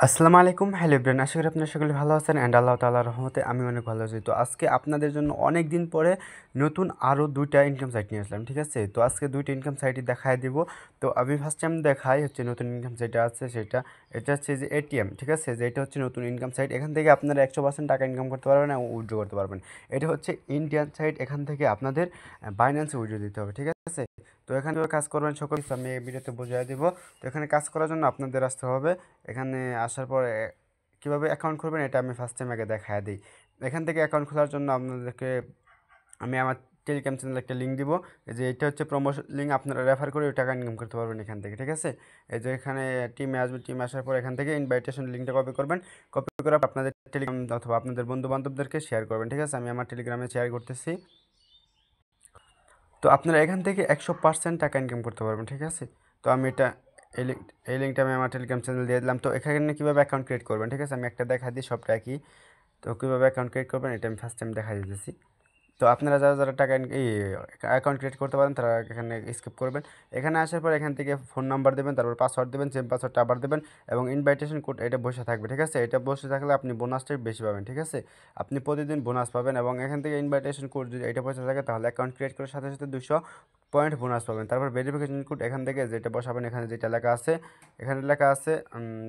আসসালামু আলাইকুম, hello everyone. আশা করি আপনারা সকলে ভালো আছেন অ্যান্ড আল্লাহ তাআলার রহমতে আমি অনেক ভালো আছি। তো আজকে আপনাদের জন্য অনেক দিন পরে নতুন আরও ২টা ইনকাম সাইট নিয়ে আসলাম, ঠিক আছে? তো আজকে ২টা ইনকাম সাইটই দেখায় দিব। তো আমি ফার্স্ট টাইম দেখাই হচ্ছে নতুন ইনকাম যেটা আছে সেটা, এটা হচ্ছে যে এটিএম, ঠিক আছে? যে এটা হচ্ছে নতুন ইনকাম সাইট। এখান থেকে আপনারা ১০০% টাকা ইনকাম করতে পারবেন এবং উইথড্র করতে পারবেন। এটা হচ্ছে ইন্ডিয়ান সাইট, এখান থেকে আপনাদের বাইন্যান্সে উইথড্র দিতে হবে, ঠিক আছে? তো এখানে কাজ করবেন সকল কিছু আমি এই ভিডিওতে বুঝিয়ে দিব। তো এখানে কাজ করার জন্য আপনাদের আসতে হবে। এখানে আসার পর কীভাবে অ্যাকাউন্ট খুলবেন এটা আমি ফার্স্ট টাইম আগে দেখায় দিই। এখান থেকে অ্যাকাউন্ট খোলার জন্য আপনাদেরকে আমি আমার টেলিগ্রাম চ্যানেলে একটা লিঙ্ক দিব। এই যে এটা হচ্ছে প্রমোশন লিঙ্ক, আপনারা রেফার করে ওই টাকা ইনকাম করতে পারবেন এখান থেকে, ঠিক আছে? এই যে এখানে টিমে আসবে, টিমে আসার পর এখান থেকে ইনভাইটেশন লিঙ্কটা কপি করবেন। কপি করে আপনাদের টেলিগ্রাম অথবা আপনাদের বন্ধু বান্ধবদেরকে শেয়ার করবেন, ঠিক আছে? আমি আমার টেলিগ্রামে শেয়ার করতেছি। তো আপনারা এখান থেকে ১০০% টাকা ইনকাম করতে পারবেন, ঠিক আছে? তো আমি এটা এই লিঙ্ক এই লিঙ্কটা আমি আমার টেলিগ্রাম চ্যানেল দিয়ে দিলাম। তো এখানে কীভাবে অ্যাকাউন্ট ক্রিয়েট করবেন, ঠিক আছে? আমি একটা দেখা দিই, সবটা একই। তো কীভাবে অ্যাকাউন্ট ক্রিয়েট করবেন এটা আমি ফার্স্ট টাইম দেখা দিতেছি। তো আপনারা যারা টাকা এই অ্যাকাউন্ট ক্রিয়েট করতে পারেন তারা এখানে স্কিপ করবেন। এখানে আসার পর এখান থেকে ফোন নাম্বার দেবেন, তারপর পাসওয়ার্ড দেবেন, সেম পাসওয়ার্ডটা আবার দেবেন এবং ইনভাইটেশন কোড এটা বসে থাকবে, ঠিক আছে? এটা বসে থাকলে আপনি বোনাসটাই বেশি পাবেন, ঠিক আছে? আপনি প্রতিদিন বোনাস পাবেন এবং এখান থেকে ইনভাইটেশন কোড যদি এটা বসে থাকে তাহলে অ্যাকাউন্ট ক্রিয়েট করার সাথে সাথে 200 পয়েন্ট বোনাস পাবেন। তারপর ভেরিফিকেশন কোড এখান থেকে যেটা বসাবেন, এখানে যেটা লেখা আছে, এখানে লেখা আছে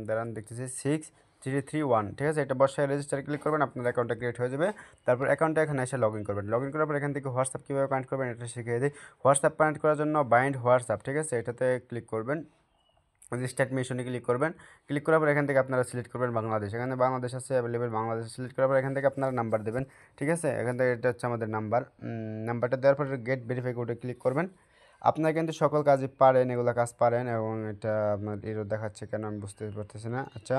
দাঁড়ান দেখতেছি 6331, ঠিক আছে? এটা বসায় রেজিস্টার ক্লিক করবেন, আপনার অ্যাকাউন্টটা ক্রিয়েট হয়ে যাবে। তারপর অ্যাকাউন্টটা এখানে এসে লগ ইন করবেন। লগ ইন করার পর এখান থেকে হোয়াটসঅ্যাপ কীভাবে কানেক্ট করবেন এটা শিখিয়ে দিই। হোয়াটসঅ্যাপ কানেক্ট করার জন্য বাইন্ড হোয়াটসঅ্যাপ, ঠিক আছে? এটাতে ক্লিক করবেন, স্টার্ট মিশনে ক্লিক করবেন। ক্লিক করার পর এখান থেকে আপনারা সিলেক্ট করবেন বাংলাদেশ। এখানে বাংলাদেশ আছে অ্যাভেলেবেল, বাংলাদেশ সিলেক্ট করার পর এখান থেকে আপনারা নাম্বার দেবেন, ঠিক আছে? এখান থেকে এটা হচ্ছে আমাদের নাম্বার। নাম্বারটা দেওয়ার পর গেট ভেরিফাই কোডে ক্লিক করবেন। আপনারা কিন্তু সকল কাজই পারেন, এগুলো কাজ পারেন এবং এটা আপনার এরও দেখাচ্ছে কেন আমি বুঝতে পারতেছি না। আচ্ছা,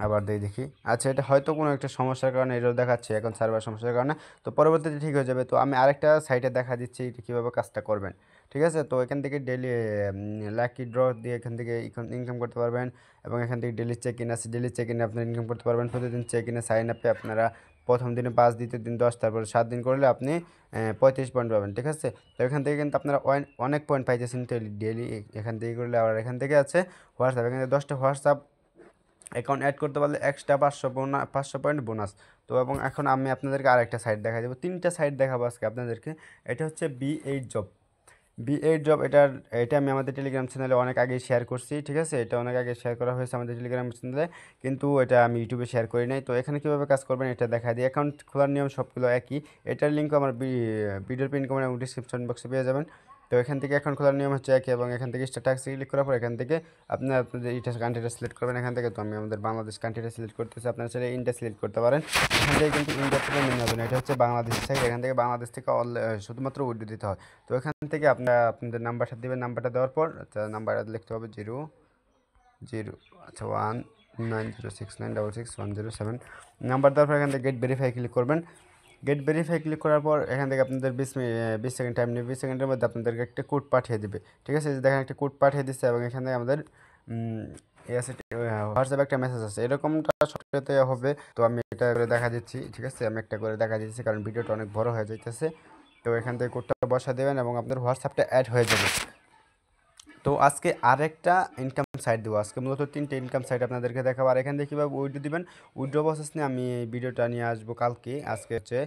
আবার দেখি। আচ্ছা, এটা হয়তো কোনো একটা সমস্যার কারণে এরর দেখাচ্ছে, এখন সার্ভার সমস্যার কারণে। তো পরবর্তীতে ঠিক হয়ে যাবে। তো আমি আরেকটা সাইটে দেখা দিচ্ছি এটা কীভাবে কাজটা করবেন, ঠিক আছে? তো এখান থেকে ডেলি লাকি ড্র দিয়ে এখান থেকে ইনকাম করতে পারবেন এবং এখান থেকে ডেলি চেক ইন আছে, ডেলি চেক ইনে আপনারা ইনকাম করতে পারবেন। প্রতিদিন চেক ইনে সাইন আপে আপনারা প্রথম দিনে 5, দ্বিতীয় দিন 10, তারপর 7 দিন করলে আপনি 35 পয়েন্ট পাবেন, ঠিক আছে? তো এখান থেকে কিন্তু আপনারা অনেক পয়েন্ট পাইতেছেন ডেলি এখান থেকে করলে। আর এখান থেকে আছে হোয়াটসঅ্যাপ, এখানে 10টা হোয়াটসঅ্যাপ অ্যাকাউন্ট অ্যাড করতে পারলে এক্সট্রা 500 পয়েন্ট বোনাস। তো এবং এখন আমি আপনাদেরকে আরেকটা সাইট দেখা দেবো, 3টা সাইট দেখাবো আজকে আপনাদেরকে। এটা হচ্ছে B8 জব। B8 জব এটা আমি আমাদের টেলিগ্রাম চ্যানেলে অনেক আগে শেয়ার করছি, ঠিক আছে? এটা অনেক আগে শেয়ার করা হয়েছে আমাদের টেলিগ্রাম চ্যানেলে, কিন্তু এটা আমি ইউটিউবে শেয়ার করি নাই। তো এখানে কীভাবে কাজ করবেন এটা দেখা দিই। অ্যাকাউন্ট খোলার নিয়ম সবগুলো একই। এটার লিঙ্ক আমার ভিডিওর পিন কমেন্ট এবং ডিসক্রিপশন বক্সে পেয়ে যাবেন। তো এখান থেকে অ্যাকাউন্ট খোলার নিয়ম হচ্ছে একই এবং এখান থেকে স্ট্যাটাসে ক্লিক করার পর এখান থেকে আপনাদের ইটা কান্ট্রিটা সিলেক্ট করবেন এখান থেকে। তো আমি আমাদের বাংলাদেশ কান্ট্রিটা সিলেক্ট করতেছি, আপনারা চাইলে ইন্ডিয়া সিলেক্ট করতে পারেন। এখান থেকে কিন্তু ইন্ডিয়া থেকে মেনে হবে না, এটা হচ্ছে বাংলাদেশের সাইড। এখান থেকে বাংলাদেশ থেকে শুধুমাত্র উইথড্র দিতে হয়। তো এখান থেকে আপনারা আপনাদের নাম্বারটা দেবেন, নাম্বারটা দেওয়ার পর আচ্ছা নাম্বারটা লিখতে হবে 0 0 আচ্ছা 1906966107 নাম্বার দেওয়ার পর এখান থেকে গেট ভেরিফাই ক্লিক করবেন। গেট ভেরিফাই ক্লিক করার পর এখান থেকে আপনাদের 20 সেকেন্ড টাইম নেবে। 20 সেকেন্ডের মধ্যে আপনাদেরকে একটা কোড পাঠিয়ে দেবে, ঠিক আছে? যে দেখেন একটা কোড পাঠিয়ে দিচ্ছে এবং এখান থেকে আমাদের হোয়াটসঅ্যাপে একটা মেসেজ আছে, এরকমটা সবটাতে হবে। তো আমি এটা করে দেখা দিচ্ছি, ঠিক আছে? আমি একটা করে দেখা দিচ্ছি কারণ ভিডিওটা অনেক বড় হয়ে যাইতেছে। তো এখান থেকে কোডটা বসা দেবেন এবং আপনাদের হোয়াটসঅ্যাপটা অ্যাড হয়ে যাবে। তো আজকে আরেকটা ইনকাম সাইট দেবো, আজকে মূলত 3টে ইনকাম সাইট আপনাদেরকে দেখাবো। আর এখান থেকে কীভাবে উইথড্র দিবেন, উইথড্র প্রসেস নিয়ে আমি এই ভিডিওটা নিয়ে আসবো কালকে। আজকে হচ্ছে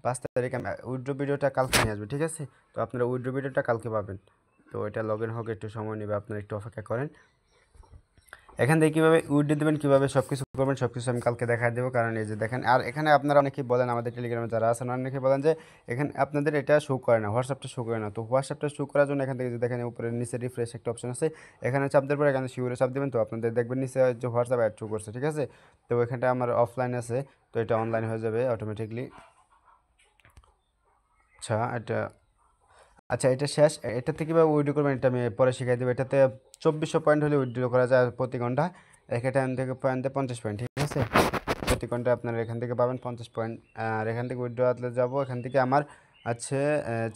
5 তারিখ, আমি উইথড্র ভিডিওটা কালকে নিয়ে আসবো, ঠিক আছে? তো আপনারা উইথড্র ভিডিওটা কালকে পাবেন। তো এটা লগ ইন হোক, একটু সময় নেবে, আপনারা একটু অপেক্ষা করেন। এখান থেকে কীভাবে উইথড্র দেবেন, কীভাবে সব কিছু করবেন, সব কিছু আমি কালকে দেখা দেবো। কারণ এই যে দেখেন, আর এখানে আপনারা অনেকেই বলেন, আমাদের টেলিগ্রামে যারা আছেন অনেকেই বলেন যে এখানে আপনাদের এটা শো করে না, হোয়াটসঅ্যাপটা শো করে না। তো হোয়াটসঅ্যাপটা শো করার জন্য এখান থেকে যে দেখেন উপরে নিচে রিফ্রেশ একটা অপশন আছে, এখানে চাপ দেওয়ার পর এখানে শিওরে চাপ দেবেন। তো আপনাদের দেখবেন নিচে যে হোয়াটসঅ্যাপ অ্যাড শো করছে, ঠিক আছে? তো এখানটা আমার অফলাইন আছে, তো এটা অনলাইন হয়ে যাবে অটোমেটিকলি। আচ্ছা এটা শেষ। এটাতে কীভাবে উইথড্র করবেন এটা আমি পরে শিখিয়ে দেবো। এটাতে 2400 পয়েন্ট হলে উইথড্র করা যায় প্রতি ঘন্টা। টাইম থেকে পয়েন্ট দেয় 50 পয়েন্ট, ঠিক আছে? প্রতি ঘন্টা আপনারা এখান থেকে পাবেন 50 পয়েন্ট। আর এখান থেকে উইথড্র আতলে যাবো, এখান থেকে আমার আছে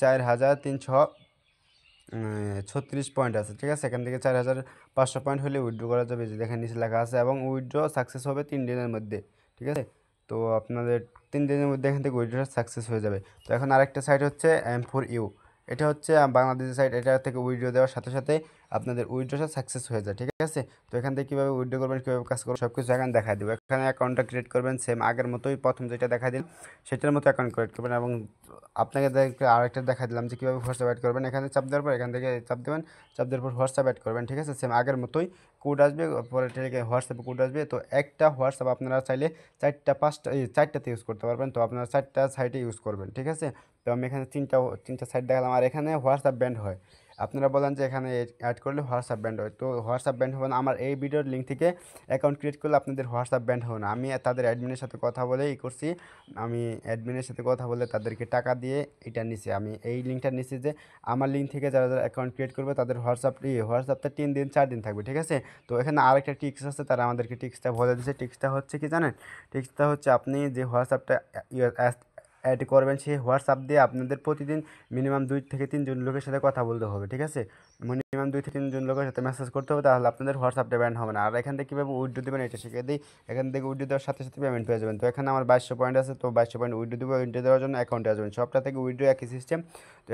4336 পয়েন্ট আছে, ঠিক আছে? এখান থেকে 4500 পয়েন্ট হলে উইথড্র করা যাবে, যে দেখেন নিচে লেখা আছে। এবং উইথড্র সাকসেস হবে 3 দিনের মধ্যে, ঠিক আছে? তো আপনাদের 3 দিনের মধ্যে এখান থেকে উইথড্র সাকসেস হয়ে যাবে। তো এখন আরেকটা সাইট হচ্ছে M4U। এটা হচ্ছে বাংলাদেশি সাইট, এটা থেকে উইথড্র দেওয়ার সাথে সাথে আপনাদের উইথড্রটা সাকসেস হয়ে যায়, ঠিক আছে। তো এখান থেকে কীভাবে উইথড্র করবেন, কীভাবে কাজ করবেন সব কিছু এখানে দেখা দেবো। এখানে অ্যাকাউন্টটা ক্রিয়েট করবেন সেম আগের মতোই, প্রথম যেটা দেখা দিন সেটার মতো অ্যাকাউন্ট ক্রিয়েট করবেন। এবং আপনাকে আরেকটা দেখা দিলাম যে কীভাবে হোয়াটসঅ্যাপ অ্যাড করবেন। এখানে চাপ দেওয়ার পর এখান থেকে চাপ দেবেন, চাপ দেওয়ার পর হোয়াটসঅ্যাপ অ্যাড করবেন, ঠিক আছে। সেম আগের মতোই কোড আসবে, পরে থেকে হোয়াটসঅ্যাপে কোড আসবে। তো একটা হোয়াটসঅ্যাপ আপনারা চাইলে 4টাতে ইউজ করতে পারবেন। তো আপনারা 4টা সাইটে ইউজ করবেন, ঠিক আছে। তো আমি এখানে তিনটা সাইট দেখালাম। আর এখানে হোয়াটসঅ্যাপ ব্যান্ড হয়, আপনারা বলেন যে এখানে অ্যাড করলে হোয়াটসঅ্যাপ ব্যান্ড হয়। তো হোয়াটসঅ্যাপ ব্যান্ড হবে না, আমার এই ভিডিওর লিঙ্ক থেকে অ্যাকাউন্ট ক্রিয়েট করলে আপনাদের হোয়াটসঅ্যাপ ব্যান্ড হবে না। আমি তাদের অ্যাডমিনের সাথে কথা বলে করছি, আমি অ্যাডমিনের সাথে কথা বলে তাদেরকে টাকা দিয়ে এটা নিছি। আমি এই লিঙ্কটা নিছি যে আমার লিঙ্ক থেকে যারা যারা অ্যাকাউন্ট ক্রিয়েট করবে তাদের হোয়াটসঅ্যাপটা 3 দিন 4 দিন থাকবে, ঠিক আছে। তো এখানে আরেকটা টিক্স আছে, তারা আমাদেরকে টিক্সটা বলে দিচ্ছে। টিক্সটা হচ্ছে কি জানেন, টিক্সটা হচ্ছে আপনি যে হোয়াটসঅ্যাপটা অ্যাড করবেন সেই হোয়াটসঅ্যাপ দিয়ে আপনাদের প্রতিদিন মিনিমাম 2 থেকে 3 জন লোকের সাথে কথা বলতে হবে, ঠিক আছে। মিনিমাম 2 থেকে 3 জন লোকের সাথে মেসেজ করতে হবে, তাহলে আপনাদের হোয়াটসঅ্যাপটা ব্যান্ড হবে না। আর এখান থেকে কীভাবে উইথড্র দেবেন এটা শিখে দিই। এখান থেকে উইথড্র দেওয়ার সাথে সাথে পেমেন্ট পেয়ে যাবেন। তো এখানে আমার 2200 পয়েন্ট আছে, তো 2200 পয়েন্ট উইথড্র দেবো। উইথড্র দেওয়ার জন্য অ্যাকাউন্টে আসবেন, সবটা থেকে উইথড্র একই সিস্টেম। তো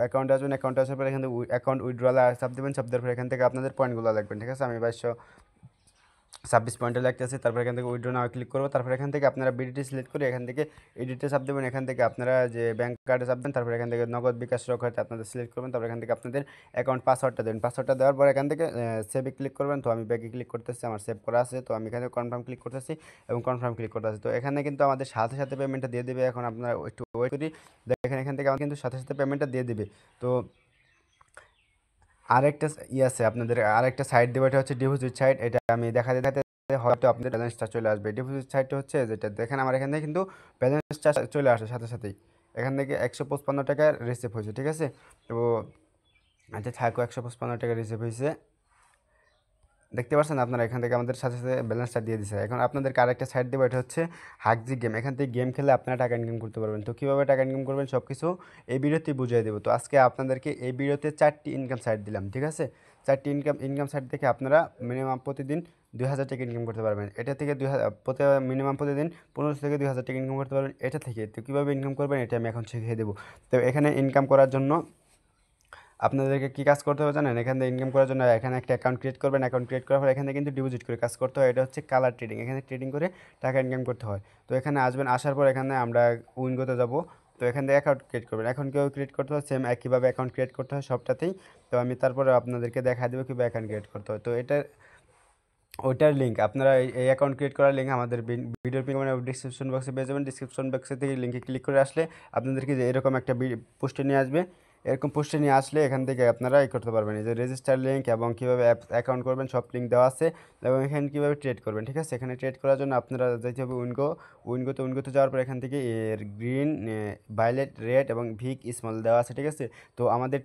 অ্যাকাউন্টে আসবেন, অ্যাকাউন্টে আসার পর এখান থেকে অ্যাকাউন্ট উইথড্রলে চাপ দেবেন, চাপ দেওয়ার পর এখান থেকে আপনাদের পয়েন্টগুলো লাগবেন, ঠিক আছে। আমি 2226 পয়েন্টে লাগতেছে। তারপর এখান থেকে উইথড্র নাও ক্লিক করবো। তারপর এখান থেকে আপনারা বিডিটি সিলেক্ট করে এখান থেকে এডিটে চাপ দেবেন। এখান থেকে আপনারা যে ব্যাঙ্ক কার্ডে চাপ দেন, তারপর এখান থেকে নগদ বিকাশ রক্ষার্থে আপনাদের সিলেক্ট করবেন। তারপর এখান থেকে আপনাদের অ্যাকাউন্ট পাসওয়ার্ডটা দেবেন। পাসওয়ার্ডটা দেওয়ার পর এখান থেকে সেভে ক্লিক করবেন। তো আমি ব্যাগে ক্লিক করতেছি, আমার সেভ করা আছে। তো আমি এখানে কনফার্ম ক্লিক করতেছি এবং কনফার্ম ক্লিক করতেছি। তো এখানে কিন্তু আমাদের সাথে সাথে পেমেন্টটা দিয়ে দেবে। এখন আপনারা একটু ওয়েট করি, দেখেন এখান থেকে আমার কিন্তু সাথে সাথে পেমেন্টটা দিয়ে দেবে। তো আরেকটা আছে আপনাদের, আরেকটা সাইট দেবো, এটা হচ্ছে ডিপোজিট সাইট। এটা আমি দেখাতে হয়তো আপনাদের ব্যালেন্সটা চলে আসবে। ডিপোজিট সাইটটা হচ্ছে যেটা দেখেন আমার এখান থেকে কিন্তু ব্যালেন্সটা চলে আসে সাথে সাথেই। এখান থেকে 155 টাকা রিসিভ হয়েছে, ঠিক আছে। তো আচ্ছা থাকো, 155 টাকা রিসিভ হয়েছে, দেখতে পাচ্ছেন আপনারা। এখান থেকে আমাদের সাথে সাথে ব্যালেন্সটা দিয়ে দিচ্ছে। এখন আপনাদেরকে আরেকটা সাইট দেবো, এটা হচ্ছে হাগজি গেম। এখান থেকে গেম খেলে আপনারা টাকা ইনকাম করতে পারবেন। তো কীভাবে টাকা ইনকাম করবেন সব কিছু এই ভিডিওতেই বুঝিয়ে দেবো। তো আজকে আপনাদেরকে এই ভিডিওতে 4টি ইনকাম সাইট দিলাম, ঠিক আছে। 4টি ইনকাম সাইট থেকে আপনারা মিনিমাম প্রতিদিন 2000 টাকা ইনকাম করতে পারবেন। এটা থেকে মিনিমাম প্রতিদিন 1500 থেকে 2000 টাকা ইনকাম করতে পারবেন এটা থেকে। তো কীভাবে ইনকাম করবেন এটা আমি এখন শিখিয়ে দেবো। তো এখানে ইনকাম করার জন্য আপনাদেরকে কী কাজ করতে হবে জানেন, এখান থেকে ইনকাম করার জন্য এখানে একটা অ্যাকাউন্ট ক্রিয়েট করবেন। অ্যাকাউন্ট ক্রিয়েট করার পর এখানে কিন্তু ডিপোজিট করে কাজ করতে হয়। এটা হচ্ছে কালার ট্রেডিং, এখানে ট্রেডিং করে টাকা ইনকাম করতে হয়। তো এখানে আসবেন, আসার পর এখানে আমরা উইনগোতে যাব। তো এখান থেকে অ্যাকাউন্ট ক্রিয়েট করবেন। এখন কেউ ক্রিয়েট করতে হয় সেম একইভাবে অ্যাকাউন্ট ক্রিয়েট করতে হয় সবটাতেই। তো আমি তারপরে আপনাদেরকে দেখা দেবো কীভাবে অ্যাকাউন্ট ক্রিয়েট করতে হয়। তো ওইটার লিঙ্ক আপনারা এই অ্যাকাউন্ট ক্রিয়েট করার লিঙ্ক আমাদের ভিডিওর ডিসক্রিপশন বক্সে পেয়ে যাবেন। ডিসক্রিপশন বক্সে থেকে লিঙ্কে ক্লিক করে আসলে আপনাদেরকে যে এরকম একটা পোস্টে নিয়ে আসবে। এরকম পোস্টে নিয়ে আসলে এখান থেকে আপনারা করতে পারবেন, এই যে রেজিস্টার লিঙ্ক এবং কীভাবে অ্যাকাউন্ট করবেন সব লিঙ্ক দেওয়া আছে। এবং এখানে কীভাবে ট্রেড করবেন, ঠিক আছে। এখানে ট্রেড করার জন্য আপনারা যেতে হবে উইনগোতে যাওয়ার পর এখান থেকে এর গ্রিন, ভায়োলেট, রেড এবং ভিক স্মল দেওয়া আছে, ঠিক আছে। তো আমাদের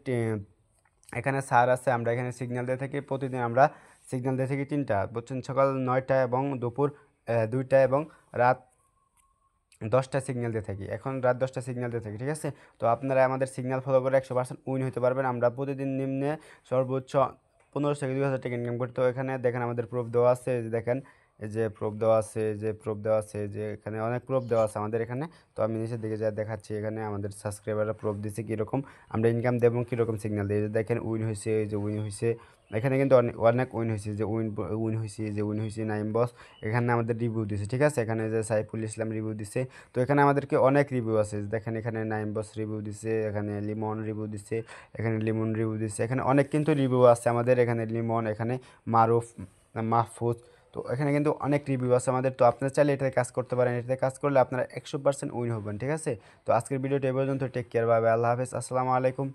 এখানে সার আছে, আমরা এখানে সিগন্যাল দিয়ে থাকি। প্রতিদিন আমরা সিগন্যাল দিয়ে থাকি 3টা, বুঝছেন, সকাল 9টা এবং দুপুর 2টা এবং রাত 10টা সিগন্যাল দিয়ে থাকি। এখন রাত 10টা সিগন্যাল দিয়ে থাকি, ঠিক আছে। তো আপনারা আমাদের সিগন্যাল ফলো করে 100% উইন হতে পারবেন। আমরা প্রতিদিন নিম্নে সর্বোচ্চ 1500 থেকে 2000 টাকা ইনকাম করতে। এখানে দেখেন আমাদের প্রুফ দেওয়া আছে, এই যে দেখেন, এই যে প্রুফ দেওয়া আছে, যে এখানে অনেক প্রুফ দেওয়া আছে আমাদের এখানে। তো আমি নিচের দিকে যা দেখাচ্ছি, এখানে আমাদের সাবস্ক্রাইবাররা প্রুফ দিচ্ছে কীরকম আমরা ইনকাম দেবো, কীরকম সিগন্যাল দিই। দেখেন উইন হয়েছে, এই যে উইন হয়েছে, এখানে কিন্তু অনেক উইন হয়েছে, যে উইন হয়েছে নাইম বস। এখানে আমাদের রিভিউ দিছে, ঠিক আছে। এখানে যে সাইফুল ইসলাম রিভিউ দিছে। তো এখানে আমাদেরকে অনেক রিভিউ আছে, দেখেন এখানে নাইম বস রিভিউ দিছে, এখানে লিমন রিভিউ দিছে, এখানে অনেক কিন্তু রিভিউ আছে আমাদের। এখানে লিমন, এখানে মাহফুজ। তো এখানে কিন্তু অনেক রিভিউ আছে আমাদের। তো আপনারা চাইলে এটাতে কাজ করতে পারেন, এটাতে কাজ করলে আপনারা 100% উইন হবেন, ঠিক আছে। তো আজকের ভিডিওটা এই পর্যন্ত। টেক কেয়ার, বাই বাই, আল্লাহ হাফেজ, আসসালামু আলাইকুম।